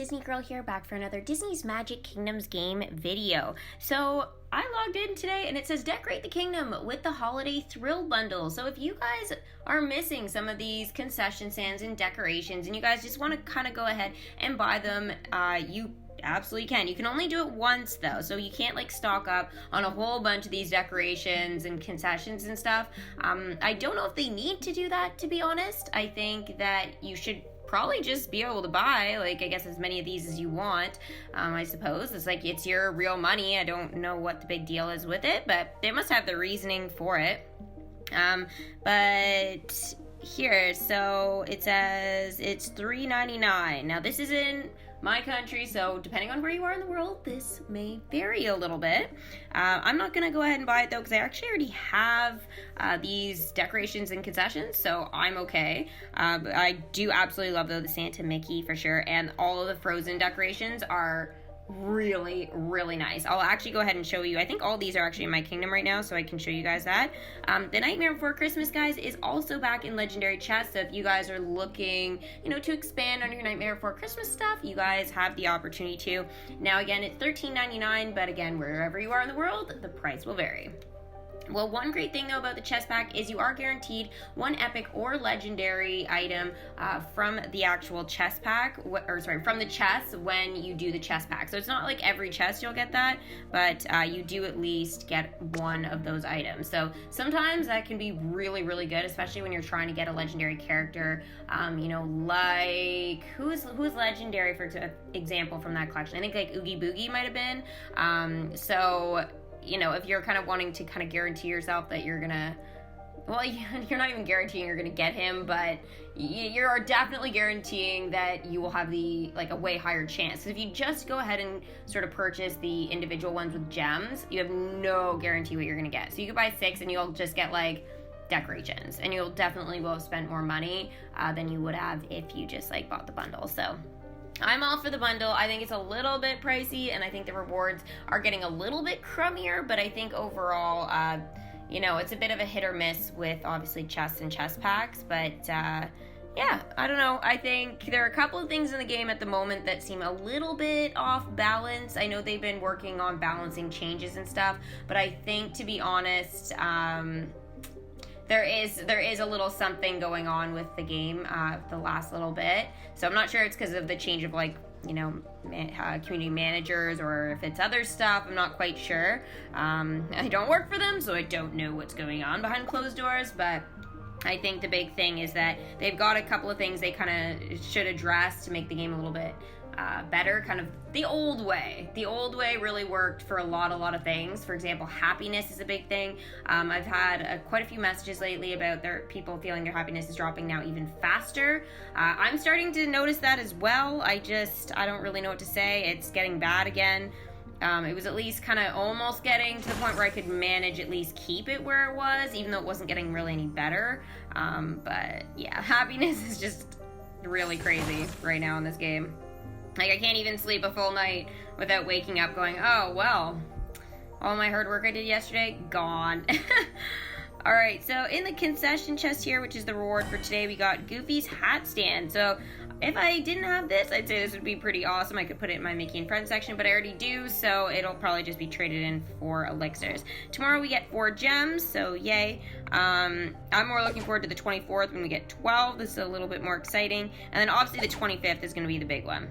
Disney Girl here, back for another Disney's Magic Kingdoms game video. So I logged in today and it says decorate the kingdom with the holiday thrill bundle. So if you guys are missing some of these concession stands and decorations and you guys just want to kind of go ahead and buy them, you absolutely can. You can only do it once though, so you can't like stock up on a whole bunch of these decorations and concessions and stuff. I don't know if they need to do that, to be honest. I think that you should probably just be able to buy, like, I guess as many of these as you want. I suppose it's like it's your real money. I don't know what the big deal is with it, but they must have the reasoning for it. But here, so it says it's $3.99. Now this is in my country, so depending on where you are in the world, this may vary a little bit. I'm not gonna go ahead and buy it though, because I actually already have these decorations and concessions, so I'm okay. But I do absolutely love though the Santa Mickey for sure, and all of the Frozen decorations are really, really nice. I'll actually go ahead and show you. I think all these are actually in my kingdom right now, so I can show you guys that. The Nightmare Before Christmas, guys, is also back in Legendary Chest, so if you guys are looking, to expand on your Nightmare Before Christmas stuff, you guys have the opportunity to. Now, again, it's $13.99, but again, wherever you are in the world, the price will vary. Well, one great thing though about the chest pack is you are guaranteed one epic or legendary item from the actual chest pack, from the chest when you do the chest pack. So it's not like every chest you'll get that, but you do at least get one of those items. So sometimes that can be really, really good, especially when you're trying to get a legendary character. Like who's legendary, for example, from that collection? I think like Oogie Boogie might have been. If you're kind of wanting to kind of guarantee yourself that you're gonna, well, you're not even guaranteeing you're gonna get him, but you're definitely guaranteeing that you will have a way higher chance. So if you just go ahead and sort of purchase the individual ones with gems, you have no guarantee what you're gonna get. So you could buy 6 and you'll just get like decorations, and you'll definitely will have spent more money than you would have if you just like bought the bundle. So I'm all for the bundle. I think it's a little bit pricey, and I think the rewards are getting a little bit crummier, but I think overall, it's a bit of a hit or miss with obviously chests and chest packs, but yeah, I don't know. I think there are a couple of things in the game at the moment that seem a little bit off balance. I know they've been working on balancing changes and stuff, but I think, to be honest, there is a little something going on with the game the last little bit. So I'm not sure it's because of the change of community managers, or if it's other stuff. I'm not quite sure. I don't work for them, so I don't know what's going on behind closed doors, but I think the big thing is that they've got a couple of things they kind of should address to make the game a little bit better. Kind of the old way. The old way really worked for a lot of things. For example, happiness is a big thing. I've had quite a few messages lately about people feeling their happiness is dropping now even faster. I'm starting to notice that as well. I don't really know what to say. It's getting bad again. It was at least kind of almost getting to the point where I could manage at least keep it where it was, even though it wasn't getting really any better. But yeah, happiness is just really crazy right now in this game. Like, I can't even sleep a full night without waking up going, oh, well, all my hard work I did yesterday, gone. All right, so in the concession chest here, which is the reward for today, we got Goofy's hat stand. So if I didn't have this, I'd say this would be pretty awesome. I could put it in my Mickey and Friends section, but I already do, so it'll probably just be traded in for elixirs. Tomorrow we get 4 gems, so yay. I'm more looking forward to the 24th when we get 12. This is a little bit more exciting. And then obviously the 25th is going to be the big one.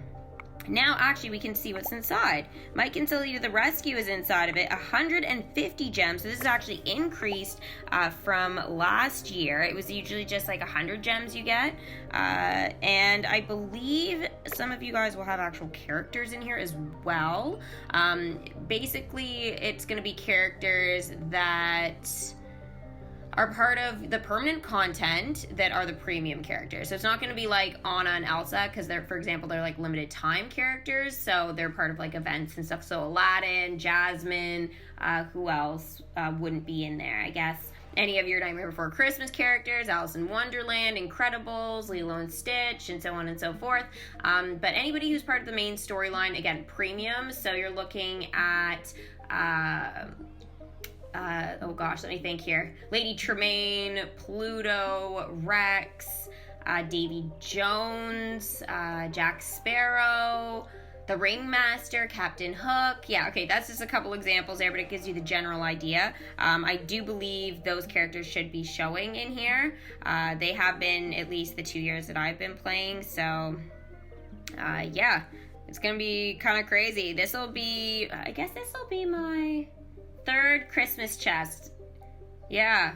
Now, actually, we can see what's inside. Mike and Sully to the Rescue is inside of it. 150 gems. So this is actually increased from last year. It was usually just like 100 gems you get. And I believe some of you guys will have actual characters in here as well. Basically, it's going to be characters that are part of the permanent content that are the premium characters. So it's not going to be like Anna and Elsa, because for example, they're like limited time characters, so they're part of like events and stuff. So Aladdin, Jasmine, who else wouldn't be in there, I guess? Any of your Nightmare Before Christmas characters, Alice in Wonderland, Incredibles, Lilo and Stitch, and so on and so forth. But anybody who's part of the main storyline, again, premium. So you're looking at oh gosh, let me think here. Lady Tremaine, Pluto, Rex, Davy Jones, Jack Sparrow, the Ringmaster, Captain Hook. Yeah, okay, that's just a couple examples there, but it gives you the general idea. I do believe those characters should be showing in here. They have been at least the 2 years that I've been playing, so yeah, it's gonna be kind of crazy. I guess this will be my 3rd Christmas chest. Yeah.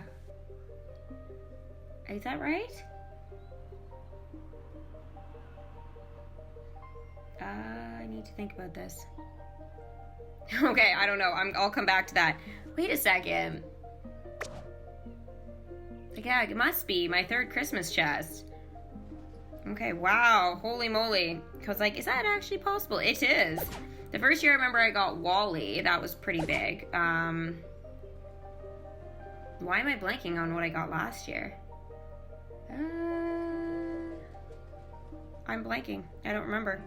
Is that right? I need to think about this. Okay, I don't know. I'll come back to that. Wait a second. Yeah, it must be my 3rd Christmas chest. Okay, wow. Holy moly. I was like, is that actually possible? It is. The first year I remember I got Wally. That was pretty big. Why am I blanking on what I got last year? I'm blanking. I don't remember.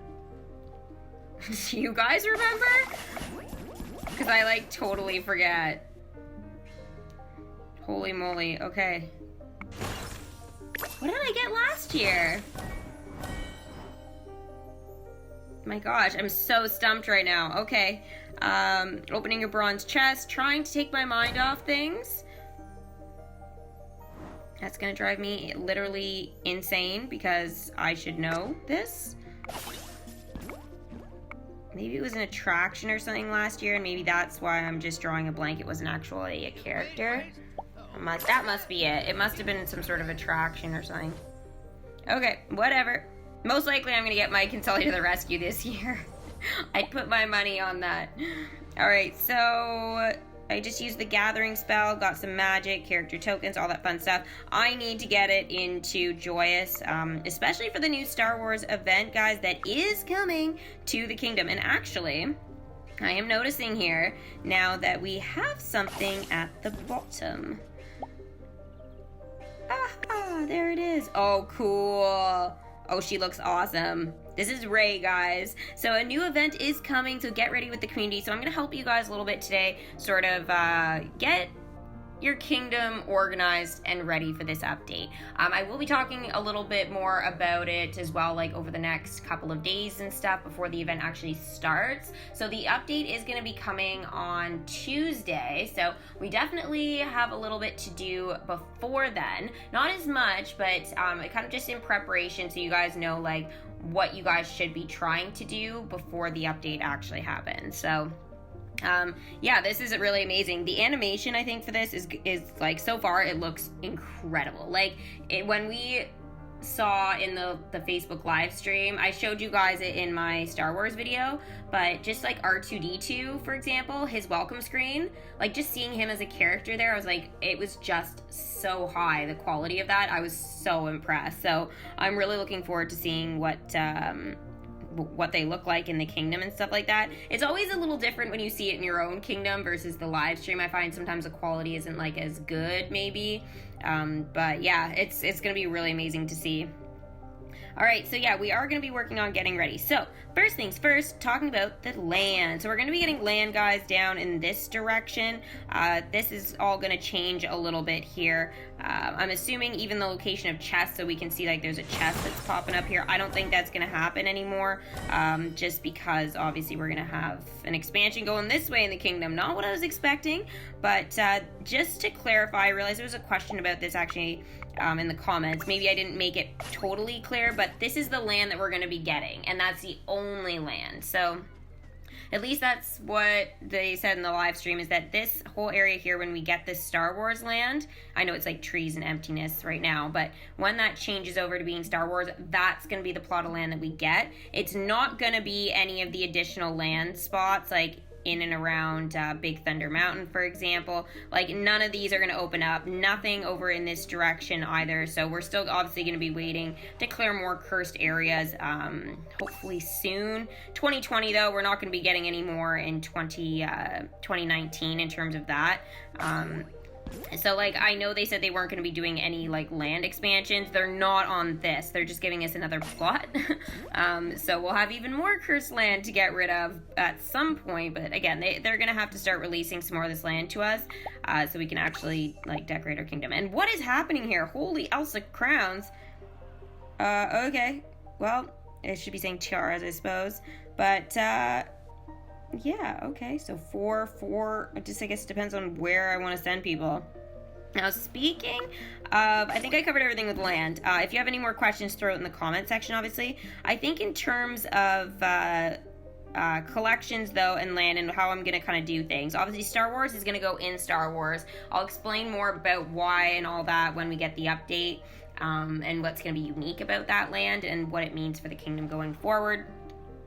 Do you guys remember? Because I like totally forget. Holy moly. Okay. What did I get last year? My gosh, I'm so stumped right now. Okay. Opening a bronze chest, trying to take my mind off things. That's gonna drive me literally insane because I should know this. Maybe it was an attraction or something last year, and maybe that's why I'm just drawing a blank. It wasn't actually a character. That must be it. It must have been some sort of attraction or something. Okay, whatever. Most likely I'm gonna get Mike and Sully to the rescue this year. I'd put my money on that. Alright, so I just used the gathering spell, got some magic, character tokens, all that fun stuff. I need to get it into Joyous, especially for the new Star Wars event, guys, that is coming to the kingdom. And actually, I am noticing here now that we have something at the bottom. Ah, there it is. Oh, cool. Oh, she looks awesome. This is Ray, guys. So a new event is coming, so get ready with the community. So I'm going to help you guys a little bit today, sort of get your kingdom organized and ready for this update. I will be talking a little bit more about it as well, like over the next couple of days and stuff before the event actually starts. So the update is going to be coming on Tuesday, so we definitely have a little bit to do before then. Not as much, but kind of just in preparation so you guys know like what you guys should be trying to do before the update actually happens. So yeah, this is really amazing. The animation, I think, for this is like, so far, it looks incredible. Like, when we saw in the Facebook live stream, I showed you guys it in my Star Wars video, but just like R2-D2, for example, his welcome screen, like just seeing him as a character there, I was like, it was just so high, the quality of that. I was so impressed. So I'm really looking forward to seeing what they look like in the kingdom and stuff like that. It's always a little different when you see it in your own kingdom versus the live stream. I find sometimes the quality isn't like as good, maybe. But yeah, it's gonna be really amazing to see. All right, so yeah, we are going to be working on getting ready. So first things first, talking about the land. So we're going to be getting land, guys, down in this direction. This is all going to change a little bit here. I'm assuming even the location of chests, so we can see like there's a chest that's popping up here. I don't think that's going to happen anymore, just because obviously we're going to have an expansion going this way in the kingdom. Not what I was expecting, but just to clarify, I realized there was a question about this actually in the comments. Maybe I didn't make it totally clear, but this is the land that we're going to be getting, and that's the only land. So at least that's what they said in the live stream, is that this whole area here, when we get this Star Wars land, I know it's like trees and emptiness right now, but when that changes over to being Star Wars, that's going to be the plot of land that we get. It's not going to be any of the additional land spots, like in and around Big Thunder Mountain, for example. Like, none of these are going to open up. Nothing over in this direction either. So we're still obviously going to be waiting to clear more cursed areas, hopefully soon. 2020, though, we're not going to be getting any more in 2019 in terms of that. So, like, I know they said they weren't going to be doing any, like, land expansions. They're not on this. They're just giving us another plot. So we'll have even more cursed land to get rid of at some point. But, again, they're going to have to start releasing some more of this land to us so we can actually, like, decorate our kingdom. And what is happening here? Holy Elsa crowns. Okay. Well, it should be saying tiaras, I suppose. But, yeah, okay. So 4. It just, I guess, depends on where I want to send people. Now, speaking of, I think I covered everything with land. If you have any more questions, throw it in the comment section, obviously. I think in terms of collections, though, and land and how I'm going to kind of do things. Obviously, Star Wars is going to go in Star Wars. I'll explain more about why and all that when we get the update, and what's going to be unique about that land and what it means for the kingdom going forward.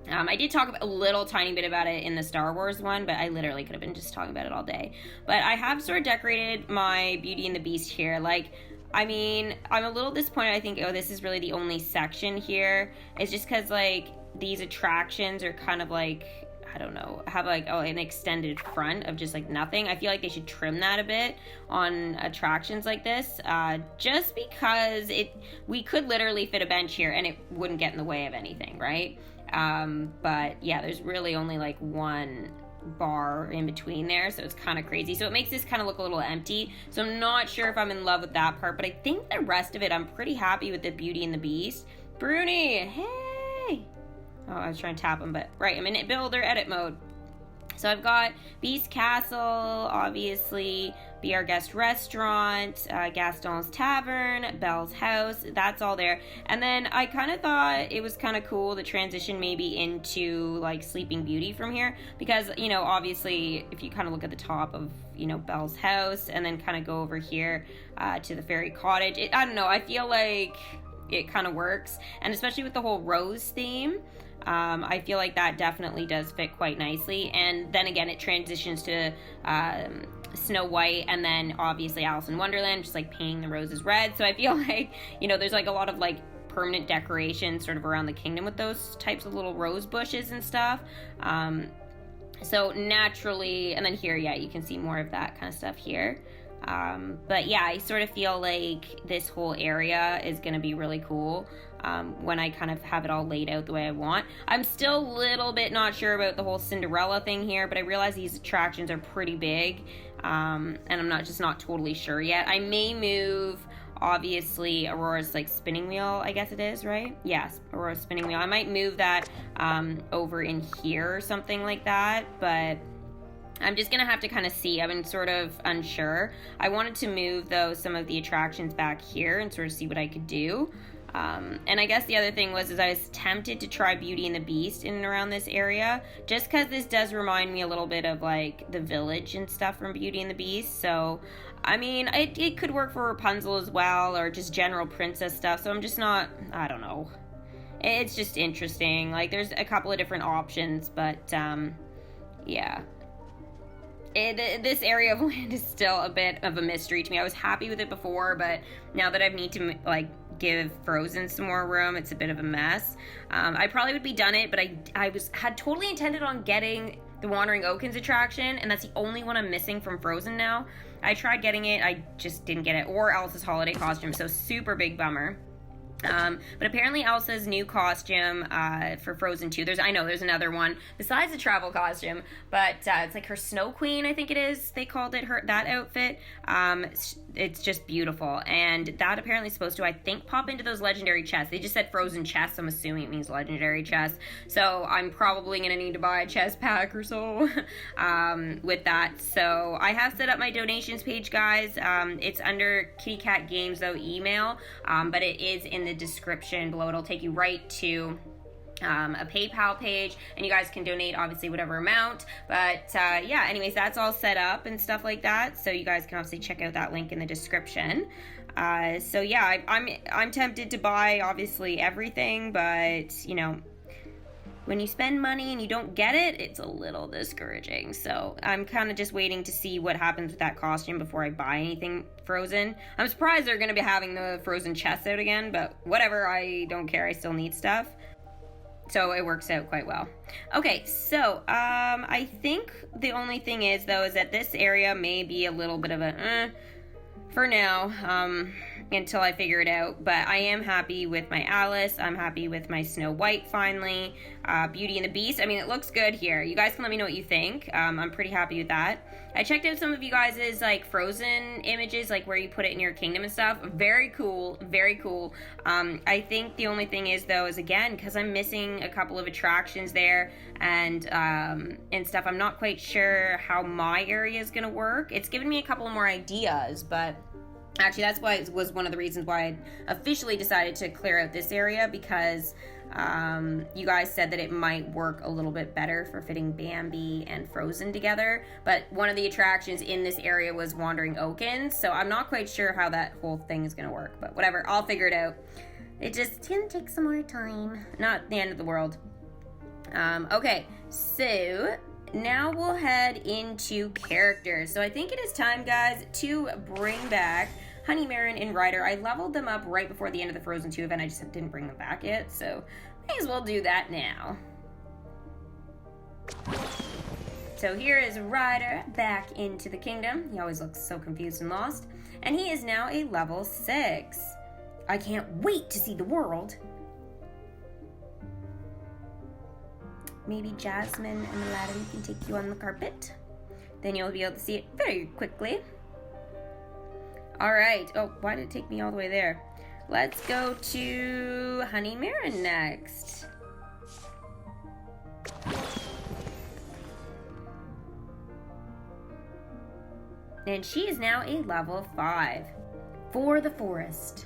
I did talk a little tiny bit about it in the Star Wars one, but I literally could have been just talking about it all day. But I have sort of decorated my Beauty and the Beast here. Like, I mean, I'm a little disappointed. I think, this is really the only section here. It's just because, like, these attractions are kind of like, I don't know, have like, an extended front of just like nothing. I feel like they should trim that a bit on attractions like this, just because we could literally fit a bench here and it wouldn't get in the way of anything, right? But yeah, there's really only like one bar in between there, so it's kind of crazy. So it makes this kind of look a little empty. So I'm not sure if I'm in love with that part, but I think the rest of it, I'm pretty happy with the Beauty and the Beast. Bruni, hey! Oh, I was trying to tap him, but right, I'm in builder edit mode. So I've got Beast Castle, obviously, Be Our Guest Restaurant, Gaston's Tavern, Belle's House, that's all there. And then I kind of thought it was kind of cool to transition maybe into, like, Sleeping Beauty from here. Because, you know, obviously, if you kind of look at the top of, you know, Belle's House, and then kind of go over here to the Fairy Cottage, I don't know, I feel like it kind of works. And especially with the whole rose theme, I feel like that definitely does fit quite nicely. And then again, it transitions to Snow White, and then obviously Alice in Wonderland, just like painting the roses red. So I feel like, you know, there's like a lot of like permanent decoration sort of around the kingdom with those types of little rose bushes and stuff. So naturally, and then here, yeah, you can see more of that kind of stuff here. But yeah, I sort of feel like this whole area is going to be really cool when I kind of have it all laid out the way I want. I'm still a little bit not sure about the whole Cinderella thing here, but I realize these attractions are pretty big, and I'm not totally sure yet. I may move, obviously, Aurora's like spinning wheel, I guess it is, right? Yes, Aurora's spinning wheel. I might move that over in here or something like that, but I'm just going to have to kind of see. I've been sort of unsure. I wanted to move, though, some of the attractions back here and sort of see what I could do. And I guess the other thing was I was tempted to try Beauty and the Beast in and around this area, just because this does remind me a little bit of, like, the village and stuff from Beauty and the Beast. So, I mean, it could work for Rapunzel as well, or just general princess stuff. So I'm just not, I don't know. It's just interesting. Like, there's a couple of different options, but, yeah. This area of land is still a bit of a mystery to me. I was happy with it before, but now that I need to, like, give Frozen some more room, it's a bit of a mess. I probably would be done it, but I had totally intended on getting the Wandering Oakens attraction, and that's the only one I'm missing from Frozen now. I tried getting it, I just didn't get it, or Elsa's holiday costume, so super big bummer. But apparently Elsa's new costume for Frozen 2, there's another one besides the travel costume, but it's like her Snow Queen, I think it is, they called it, that outfit. It's just beautiful, and that apparently is supposed to, I think, pop into those legendary chests. They just said Frozen chests, I'm assuming it means legendary chests, so I'm probably gonna need to buy a chest pack or so with that. So I have set up my donations page, guys. It's under Kitty Cat Games, though, email, but it is in the description below. It'll take you right to a PayPal page, and you guys can donate obviously whatever amount, but yeah, anyways, that's all set up and stuff like that, so you guys can obviously check out that link in the description. So yeah, I'm tempted to buy obviously everything, but you know, when you spend money and you don't get it, it's a little discouraging. So I'm kind of just waiting to see what happens with that costume before I buy anything Frozen. I'm surprised they're going to be having the Frozen chests out again, but whatever, I don't care, I still need stuff. So it works out quite well. Okay, so I think the only thing is, though, is that this area may be a little bit of a for now. until I figure it out. But I am happy with my Alice. I'm happy with my Snow White finally. Beauty and the Beast. I mean, it looks good here. You guys can let me know what you think. I'm pretty happy with that. I checked out some of you guys' like Frozen images, like where you put it in your kingdom and stuff. Very cool. Very cool. I think the only thing is though is again, because I'm missing a couple of attractions there and stuff, I'm not quite sure how my area is gonna work. It's given me a couple more ideas, but actually that's why it was one of the reasons why I officially decided to clear out this area, because you guys said that it might work a little bit better for fitting Bambi and Frozen together. But one of the attractions in this area was Wandering Oaken, so I'm not quite sure how that whole thing is gonna work, but whatever, I'll figure it out. It's gonna take some more time. Not the end of the world. Okay, so now we'll head into characters. So I think it is time, guys, to bring back Honey, Marin, and Ryder. I leveled them up right before the end of the Frozen 2 event. I just didn't bring them back yet, so may as well do that now. So here is Ryder back into the kingdom. He always looks so confused and lost. And he is now a level 6. I can't wait to see the world. Maybe Jasmine and Aladdin can take you on the carpet. Then you'll be able to see it very quickly. Alright. Oh, why did it take me all the way there? Let's go to Honey Marin next. And she is now a level 5. For the forest.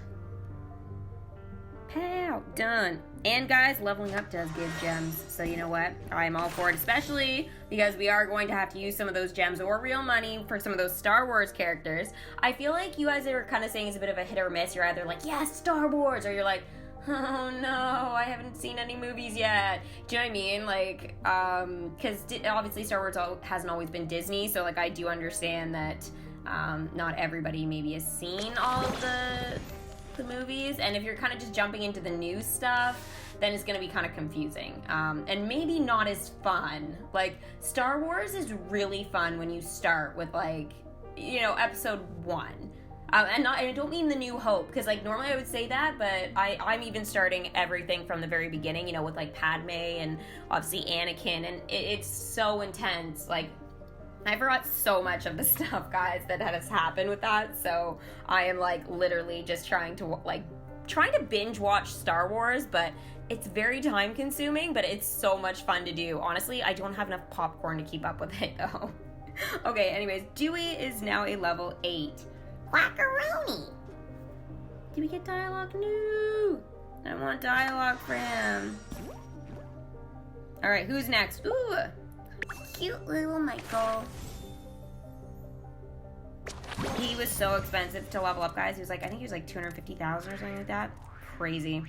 Pow! Done. And guys, leveling up does give gems, so you know what? I'm all for it, especially because we are going to have to use some of those gems or real money for some of those Star Wars characters. I feel like you guys are kind of saying it's a bit of a hit or miss. You're either like, yes, Star Wars, or you're like, oh no, I haven't seen any movies yet. Do you know what I mean? Like, because obviously Star Wars hasn't always been Disney, so like I do understand that not everybody maybe has seen all of the movies, and if you're kind of just jumping into the new stuff, then it's going to be kind of confusing and maybe not as fun. Like, Star Wars is really fun when you start with, like, you know, episode 1. And I don't mean the New Hope, because like normally I would say that, but I'm even starting everything from the very beginning, you know, with like Padme and obviously Anakin, and it's so intense. Like, I forgot so much of the stuff, guys, that has happened with that, so I am, like, literally just trying to binge watch Star Wars, but it's very time-consuming, but it's so much fun to do. Honestly, I don't have enough popcorn to keep up with it, though. Okay, anyways, Dewey is now a level 8. Wackaroni! Did we get dialogue? No! I don't want dialogue for him. Alright, who's next? Ooh! Cute little Michael. He was so expensive to level up, guys. He was like, I think he was like 250,000 or something like that. Crazy.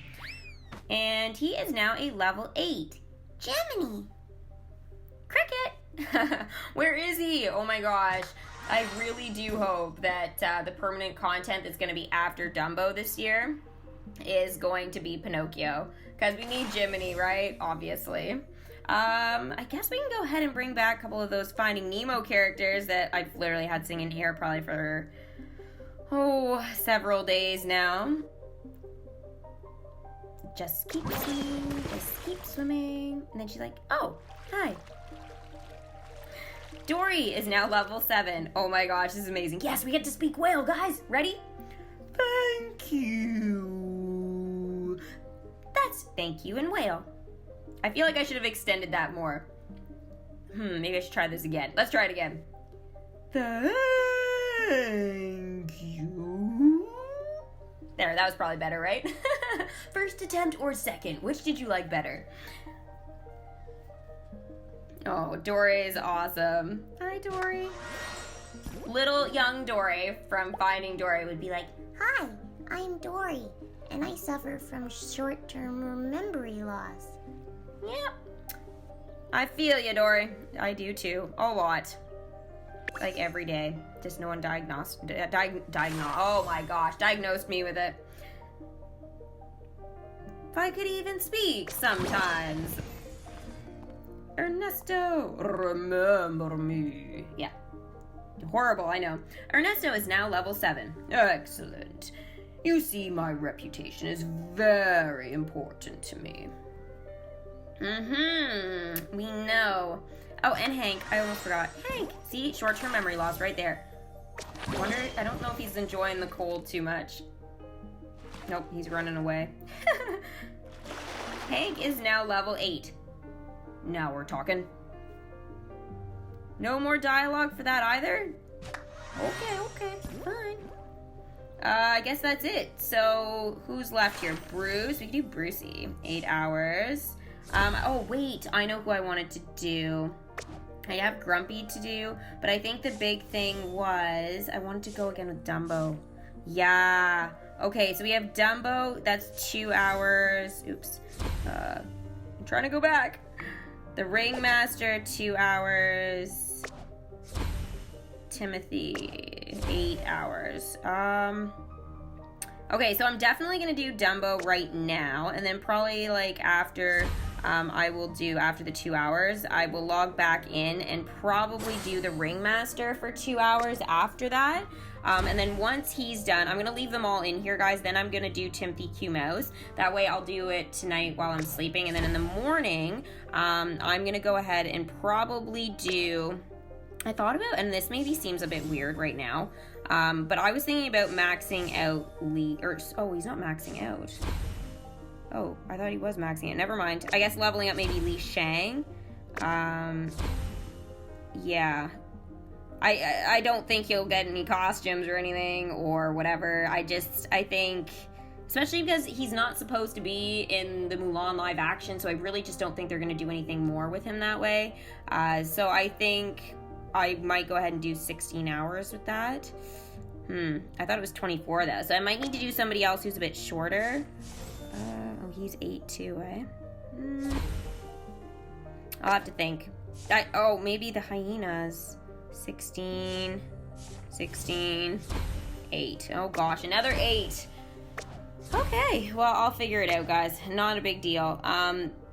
And he is now a level 8. Gemini. Cricket. Where is he? Oh my gosh. I really do hope that the permanent content that's going to be after Dumbo this year is going to be Pinocchio. Because we need Jiminy, right? Obviously. I guess we can go ahead and bring back a couple of those Finding Nemo characters that I've literally had singing here probably for, several days now. Just keep swimming, just keep swimming. And then she's like, oh, hi. Dory is now level 7. Oh my gosh, this is amazing. Yes, we get to speak whale, guys. Ready? Thank you. That's thank you in whale. I feel like I should have extended that more. Maybe I should try this again. Let's try it again. Thank you. There, that was probably better, right? First attempt or second? Which did you like better? Oh, Dory is awesome. Hi, Dory. Little young Dory from Finding Dory would be like, hi, I'm Dory, and I suffer from short-term memory loss. Yep. I feel you, Dory. I do too. A lot. Like every day. Just no one diagnosed oh my gosh, diagnosed me with it. If I could even speak sometimes. Ernesto, remember me. Yeah. Horrible, I know. Ernesto is now level 7. Excellent. You see, my reputation is very important to me. We know. Oh, and Hank. I almost forgot. Hank! See? Short-term memory loss right there. I don't know if he's enjoying the cold too much. Nope, he's running away. Hank is now level 8. Now we're talking. No more dialogue for that either? Okay, fine. I guess that's it. So, who's left here? Bruce. We can do Brucey. 8 hours. Oh, wait. I know who I wanted to do. I have Grumpy to do, but I think the big thing was I wanted to go again with Dumbo. Yeah. Okay, so we have Dumbo. That's 2 hours. Oops. I'm trying to go back. The Ringmaster, 2 hours. Timothy, 8 hours. Okay, so I'm definitely gonna do Dumbo right now, and then probably like after after the 2 hours, I will log back in and probably do the Ringmaster for 2 hours after that. And then once he's done, I'm gonna leave them all in here, guys. Then I'm gonna do Timothy Q Mouse. That way I'll do it tonight while I'm sleeping, and then in the morning, I'm gonna go ahead and probably do. I thought about, and this maybe seems a bit weird right now, but I was thinking about maxing out Lee, oh, he's not maxing out. Oh, I thought he was maxing it. Never mind. I guess leveling up maybe Li Shang. Yeah. I don't think he'll get any costumes or anything or whatever. I think, especially because he's not supposed to be in the Mulan live action, so I really just don't think they're going to do anything more with him that way. So I think I might go ahead and do 16 hours with that. I thought it was 24 though, so I might need to do somebody else who's a bit shorter. Oh, he's 8 too, eh? I'll have to think. Maybe the hyenas. 16, 8. Oh gosh, another 8. Okay, well, I'll figure it out, guys. Not a big deal.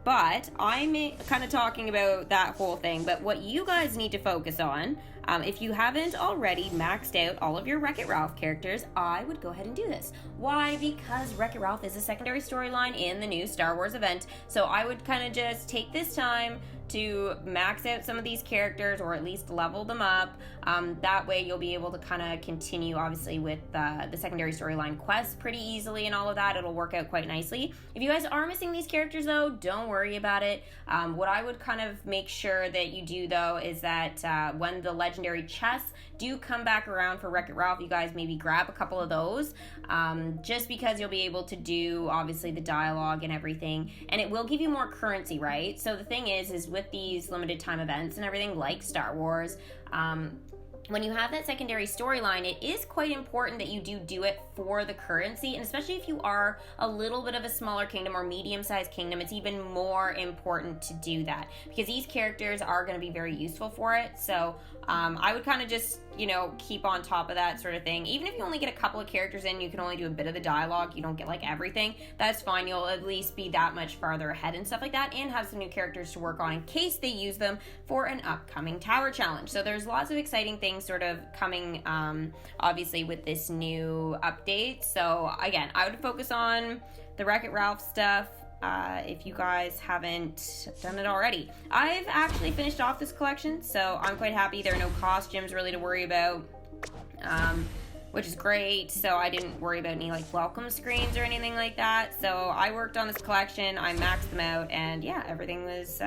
But I'm kind of talking about that whole thing. But what you guys need to focus on, if you haven't already maxed out all of your Wreck-It Ralph characters, I would go ahead and do this. Why? Because Wreck-It Ralph is a secondary storyline in the new Star Wars event. So I would kind of just take this time to max out some of these characters, or at least level them up. That way you'll be able to kind of continue, obviously, with the secondary storyline quests pretty easily and all of that. It'll work out quite nicely. If you guys are missing these characters, though, don't worry about it. What I would kind of make sure that you do, though, is that when the legendary chests do come back around for Wreck-It Ralph, you guys maybe grab a couple of those, just because you'll be able to do, obviously, the dialogue and everything, and it will give you more currency, right? So the thing is with these limited time events and everything like Star Wars, when you have that secondary storyline, it is quite important that you do it for the currency, and especially if you are a little bit of a smaller kingdom or medium-sized kingdom, it's even more important to do that, because these characters are going to be very useful for it. So I would kind of just, keep on top of that sort of thing. Even if you only get a couple of characters in, you can only do a bit of the dialogue, you don't get like everything, that's fine. You'll at least be that much farther ahead and stuff like that, and have some new characters to work on in case they use them for an upcoming tower challenge. So there's lots of exciting things sort of coming, obviously, with this new update. So again, I would focus on the Wreck-It Ralph stuff. If you guys haven't done it already. I've actually finished off this collection, so I'm quite happy. There are no costumes really to worry about, which is great. So I didn't worry about any like welcome screens or anything like that. So I worked on this collection, I maxed them out, and yeah, everything was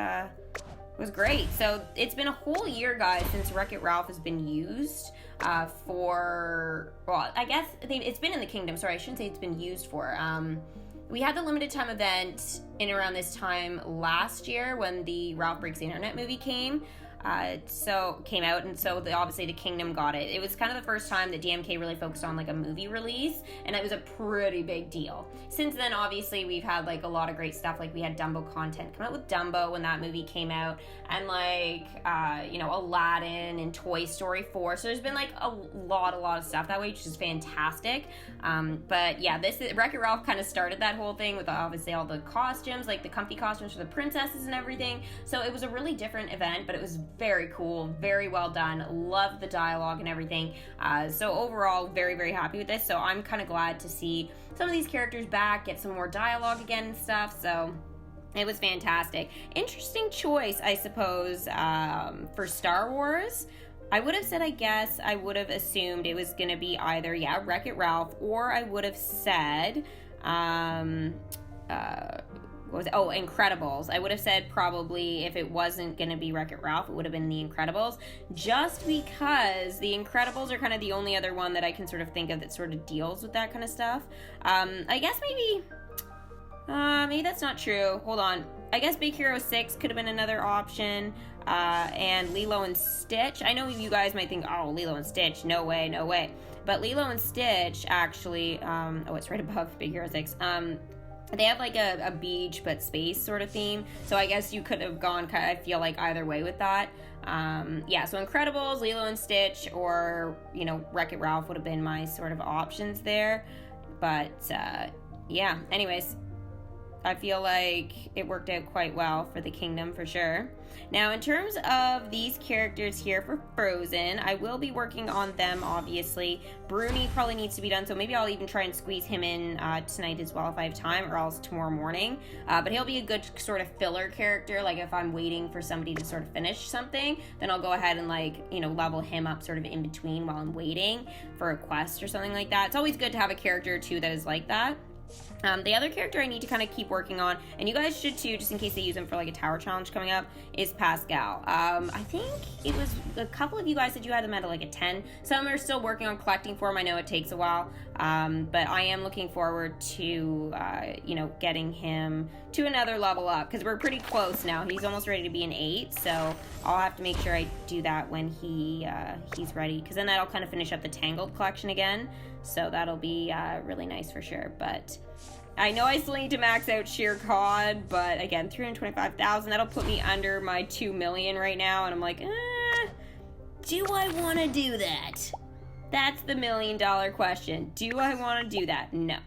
great. So it's been a whole year, guys, since Wreck-It Ralph has been used I guess it's been in the kingdom. Sorry, I shouldn't say it's been used for. We had the limited time event in around this time last year when the Ralph Breaks the Internet movie came out, and so obviously the kingdom got it. It was kind of the first time that DMK really focused on like a movie release, and it was a pretty big deal. Since then, obviously, we've had like a lot of great stuff. Like we had Dumbo content come out with Dumbo when that movie came out, and like Aladdin and Toy Story 4. So there's been like a lot of stuff that way, which is fantastic. But yeah, Wreck-It Ralph kind of started that whole thing with obviously all the costumes, like the comfy costumes for the princesses and everything. So it was a really different event, but it was very cool, very well done. Love the dialogue and everything. So overall, very, very happy with this. So I'm kind of glad to see some of these characters back, get some more dialogue again and stuff. So it was fantastic. Interesting choice, I suppose, for Star Wars. I would have said, I would have assumed it was going to be either, Wreck-It Ralph, or I would have said, Incredibles. I would have said probably if it wasn't going to be Wreck-It Ralph, it would have been The Incredibles, just because The Incredibles are kind of the only other one that I can sort of think of that sort of deals with that kind of stuff. I guess maybe that's not true. Hold on. I guess Big Hero 6 could have been another option. And Lilo and Stitch. I know you guys might think, oh, Lilo and Stitch, no way. But Lilo and Stitch actually, it's right above Big Hero 6. They have like a beach but space sort of theme. So I guess you could have gone, I feel like, either way with that. So Incredibles, Lilo and Stitch, or, Wreck-It Ralph would have been my sort of options there. But, anyways, I feel like it worked out quite well for the kingdom for sure. Now, in terms of these characters here for Frozen, I will be working on them, obviously. Bruni probably needs to be done, so maybe I'll even try and squeeze him in tonight as well if I have time, or else tomorrow morning. But he'll be a good sort of filler character. Like, if I'm waiting for somebody to sort of finish something, then I'll go ahead and, level him up sort of in between while I'm waiting for a quest or something like that. It's always good to have a character, too, that is like that. The other character I need to kind of keep working on, and you guys should too, just in case they use him for like a tower challenge coming up, is Pascal. I think it was a couple of you guys said you had them at like a 10. Some are still working on collecting for him. I know it takes a while, but I am looking forward to, getting him to another level up, because we're pretty close now. He's almost ready to be an 8, so I'll have to make sure I do that when he's ready, because then that'll kind of finish up the Tangled collection again. So that'll be really nice for sure. But I know I still need to max out Sheer Cod, but again, 325,000, that'll put me under my 2 million right now. And I'm like, do I want to do that? That's the $1 million question. Do I want to do that? No.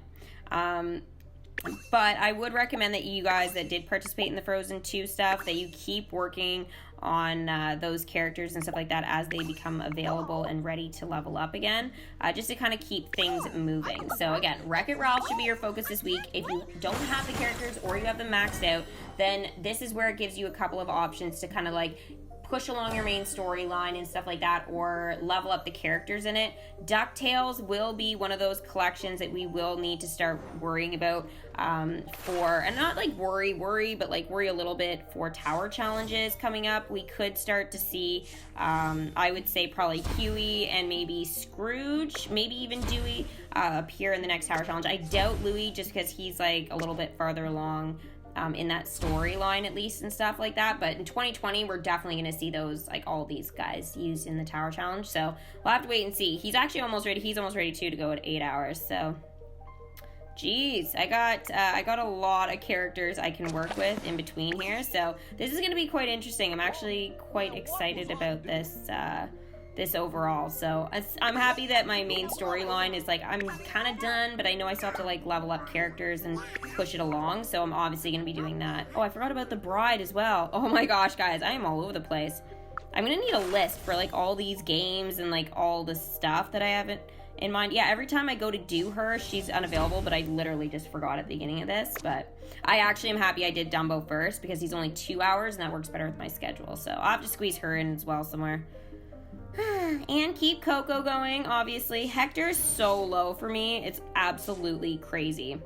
But I would recommend that you guys that did participate in the Frozen 2 stuff, that you keep working on those characters and stuff like that as they become available and ready to level up again, just to kind of keep things moving. So again, Wreck-It Ralph should be your focus this week. If you don't have the characters or you have them maxed out, then this is where it gives you a couple of options to kind of like push along your main storyline and stuff like that, or level up the characters in it. DuckTales will be one of those collections that we will need to start worrying about and not like worry, but like worry a little bit for tower challenges coming up. We could start to see, I would say probably Huey and maybe Scrooge, maybe even Dewey appear in the next tower challenge. I doubt Louie, just because he's like a little bit farther along in that storyline at least and stuff like that. But in 2020, we're definitely going to see those, like all these guys used in the tower challenge. So we'll have to wait and see. He's actually almost ready. He's almost ready too to go at 8 hours. So geez, I got a lot of characters I can work with in between here. So this is going to be quite interesting. I'm actually quite excited about this overall. So I'm happy that my main storyline is like, I'm kind of done, but I know I still have to like level up characters and push it along. So I'm obviously going to be doing that. Oh, I forgot about the bride as well. Oh my gosh, guys, I am all over the place. I'm going to need a list for like all these games and like all the stuff that I haven't in mind. Yeah, every time I go to do her, she's unavailable, but I literally just forgot at the beginning of this. But I actually am happy I did Dumbo first, because he's only 2 hours and that works better with my schedule. So I'll have to squeeze her in as well somewhere. And keep Coco going, obviously. Hector is so low for me. It's absolutely crazy.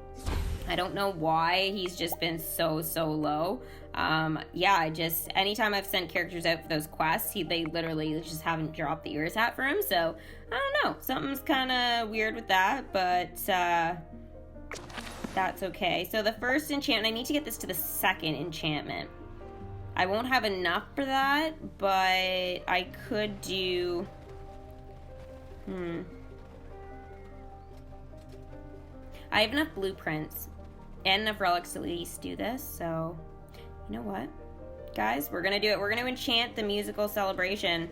I don't know why he's just been so low. Anytime I've sent characters out for those quests, they literally just haven't dropped the ears hat for him. So, I don't know. Something's kind of weird with that, but that's okay. So the first enchantment, I need to get this to the second enchantment. I won't have enough for that, but I could do... I have enough blueprints and enough relics to at least do this, so you know what? Guys, we're gonna do it. We're gonna enchant the musical celebration.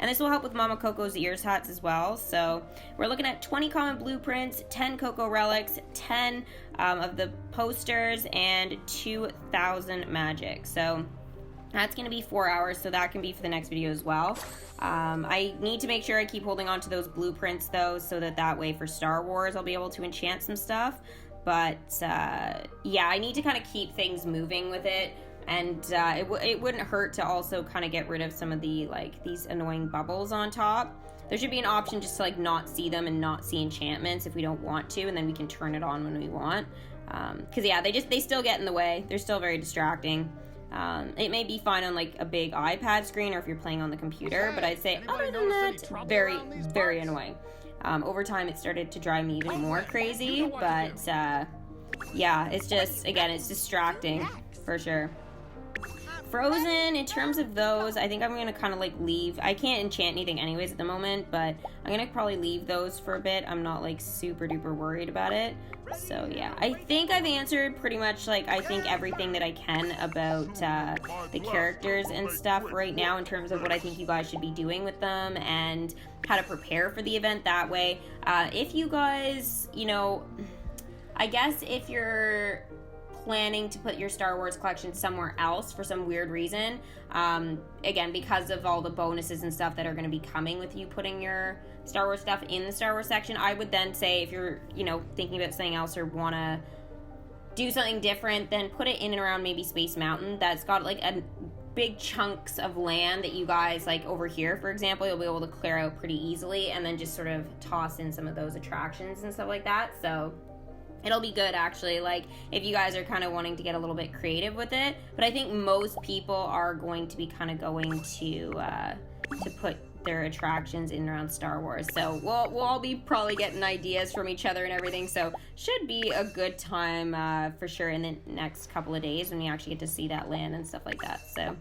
And this will help with Mama Coco's ears hats as well. So we're looking at 20 common blueprints, 10 Coco relics, 10 of the posters, and 2,000 magic. So That's going to be 4 hours, so that can be for the next video as well. I need to make sure I keep holding on to those blueprints, though, so that way for Star Wars I'll be able to enchant some stuff. But, yeah, I need to kind of keep things moving with it. And it wouldn't hurt to also kind of get rid of some of the, like, these annoying bubbles on top. There should be an option just to, like, not see them and not see enchantments if we don't want to, and then we can turn it on when we want. Because, yeah, they still get in the way. They're still very distracting. It may be fine on, like, a big iPad screen or if you're playing on the computer, but I'd say other than that, very, very annoying. Over time, it started to drive me even more crazy, but, yeah, it's just, again, it's distracting, for sure. Frozen, in terms of those, I think I'm going to kind of, like, leave. I can't enchant anything anyways at the moment, but I'm going to probably leave those for a bit. I'm not, like, super duper worried about it. So, yeah. I think I've answered pretty much, like, I think everything that I can about the characters and stuff right now in terms of what I think you guys should be doing with them and how to prepare for the event that way. If you guys, you know, I guess if you're planning to put your Star Wars collection somewhere else for some weird reason, again, because of all the bonuses and stuff that are going to be coming with you putting your Star Wars stuff in the Star Wars section, I would then say if you're, you know, thinking about something else or want to do something different, then put it in and around maybe Space Mountain. That's got, like, a big chunks of land that you guys, like, over here, for example, you'll be able to clear out pretty easily, and then just sort of toss in some of those attractions and stuff like that. So it'll be good, actually, like, if you guys are kind of wanting to get a little bit creative with it. But I think most people are going to be kind of going to put their attractions in and around Star Wars. So we'll all be probably getting ideas from each other and everything. So should be a good time for sure in the next couple of days when we actually get to see that land and stuff like that. So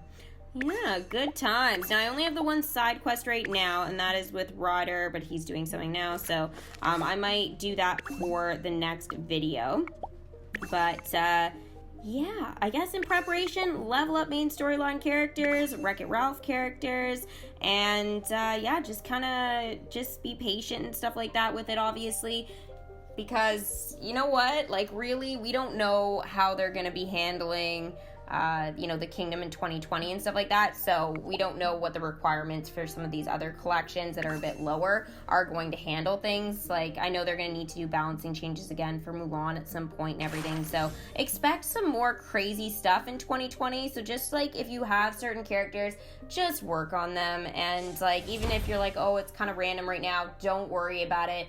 yeah, good times. Now, I only have the one side quest right now, and that is with Ryder, but he's doing something now, so I might do that for the next video. But, yeah, I guess in preparation, level up main storyline characters, Wreck-It Ralph characters, and, yeah, just kind of just be patient and stuff like that with it, obviously. Because, you know what, like, really, we don't know how they're going to be handling you know, the kingdom in 2020 and stuff like that, so we don't know what the requirements for some of these other collections that are a bit lower are going to handle things. Like, I know they're going to need to do balancing changes again for Mulan at some point and everything, so expect some more crazy stuff in 2020. So just, like, if you have certain characters, just work on them, and, like, even if you're like, oh, it's kind of random right now, don't worry about it.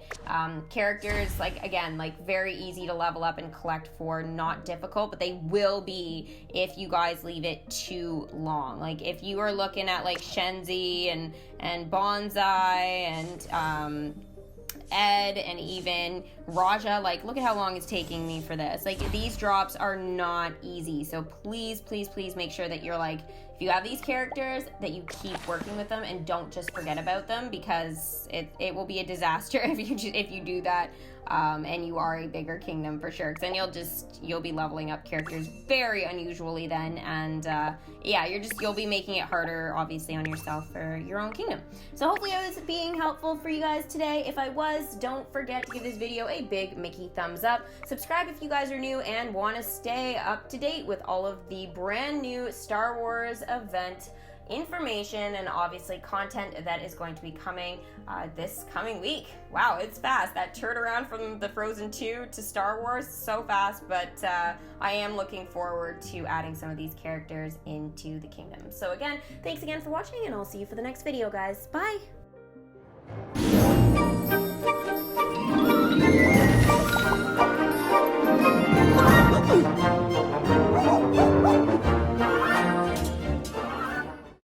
Characters, like, again, like, very easy to level up and collect for, not difficult, but they will be if you guys leave it too long. Like, if you are looking at, like, Shenzi and Bonsai and Ed and even Raja, like, look at how long it's taking me for this. Like, these drops are not easy, so please, please, please make sure that you're, like, if you have these characters, that you keep working with them and don't just forget about them, because it will be a disaster if you do that, and you are a bigger kingdom for sure, because then you'll be leveling up characters very unusually then, and yeah, you'll be making it harder, obviously, on yourself for your own kingdom. So hopefully I was being helpful for you guys today. If I was, don't forget to give this video a big Mickey thumbs up. Subscribe if you guys are new and want to stay up to date with all of the brand new Star Wars event information and obviously content that is going to be coming this coming week. Wow, it's fast. That turnaround from the Frozen 2 to Star Wars, so fast, but I am looking forward to adding some of these characters into the kingdom. So again, thanks again for watching, and I'll see you for the next video, guys. Bye!